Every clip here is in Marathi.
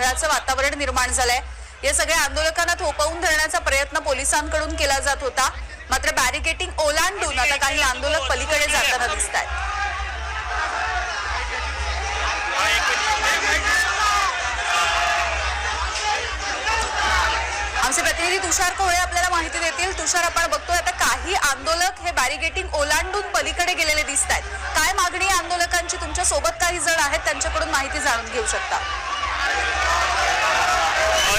गोंधळाचं वातावरण निर्माण झालंय। या सगळ्या आंदोलकांना थोपवून धरण्याचा प्रयत्न पोलिसांकडून केला जात होता, मात्र बॅरिकेटिंग ओलांडून आता काही आंदोलक पलीकडे जाताना दिसतात। आमचे प्रतिनिधी तुषार कोहळे आपल्याला माहिती देतील। तुषार, आपण बघतोय आता काही आंदोलक हे बॅरिकेटिंग ओलांडून पलीकडे गेलेले दिसतात। काय मागणी आंदोलकांची? तुमच्या सोबत काही जण आहेत, त्यांच्याकडून माहिती जाणून घेऊ शकता।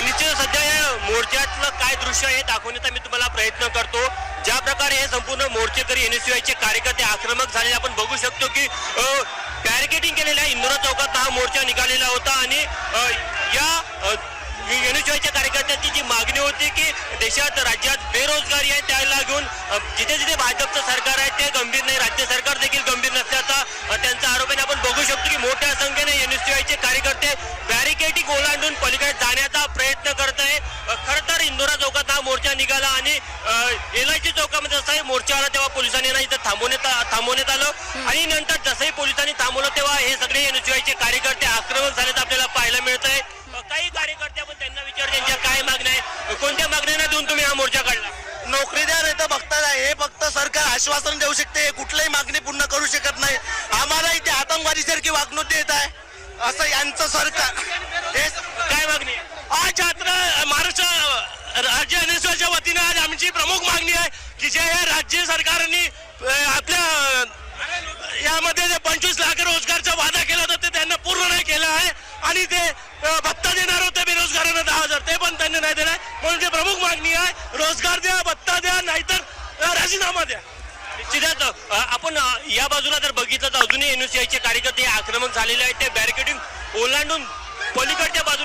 निश्चित सध्या या मोर्चातलं काय दृश्य आहे दाखवण्याचा मी तुम्हाला प्रयत्न करतो। ज्या प्रकारे हे संपूर्ण मोर्चेकरी एनएसयूआयचे कार्यकर्ते आक्रमक झालेले आपण बघू शकतो की बॅरिकेटिंग केलेल्या इंदोरा चौकात हा मोर्चा निघालेला होता आणि या एनएसयूआयच्या कार्यकर्त्यांची जी मागणी होती की देशात राज्यात बेरोजगारी आहे त्याला घेऊन जिथे जिथे भाजपचं सरकार आहे ते गंभीर नाही, राज्य सरकार देखील गंभीर नसल्याचा त्यांचा आरोप आहे। आपण बघू शकतो की मोठ्या संख्येने एनएसयूआयचे कार्यकर्ते बॅरिकेटिंग ओलांडून पलीकडे जाण्याचा प्रयत्न करत आहे। खरं तर इंदोरा चौकात हा मोर्चा निघाला आणि एलआयसी चौकामध्ये जसा मोर्चा आला तेव्हा पोलिसांनी ना इथं थांबवण्यात आलं आणि नंतर जसंही पोलिसांनी थांबवलं तेव्हा हे सगळे एनएसयूआयचे कार्यकर्ते आक्रमक झालेत आपल्याला पाहायला मिळत आहे। काही कार्यकर्ते आपण त्यांना विचार त्यांच्या काय मागण्या आहे, कोणत्या मागण्यांना देऊन तुम्ही हा मोर्चा काढला? नोकरी द्या नाही तर बघता हे फक्त सरकार आश्वासन देऊ शकते, कुठलीही मागणी पूर्ण करू शकत नाही। आम्हाला इथे आतंकवादी सारखी वागणूक देत आहे असं यांचं सरकार। हे काय मागणी आहे? आज यात्रा महाराष्ट्र राज्य एनएसयूच्या वतीने आज आमची प्रमुख मागणी आहे की जे राज्य सरकारने आपल्या यामध्ये जे 25 लाख रोजगारचा वादा केला होता ते त्यांना पूर्ण नाही केला आहे आणि ते भत्ता देणार होते बेरोजगारांना 10,000 ते पण त्यांनी नाही दिलाय। म्हणून जे प्रमुख मागणी आहे रोजगार द्या, भत्ता द्या, नाहीतर राजीनामा द्या। निश्चितच आपण या बाजूला जर बघितलं तर अजूनही एनएसयूआयचे कार्यकर्ते आक्रमक झालेले आहेत, ते बॅरिकेडिंग ओलांडून पलीकडच्या बाजूला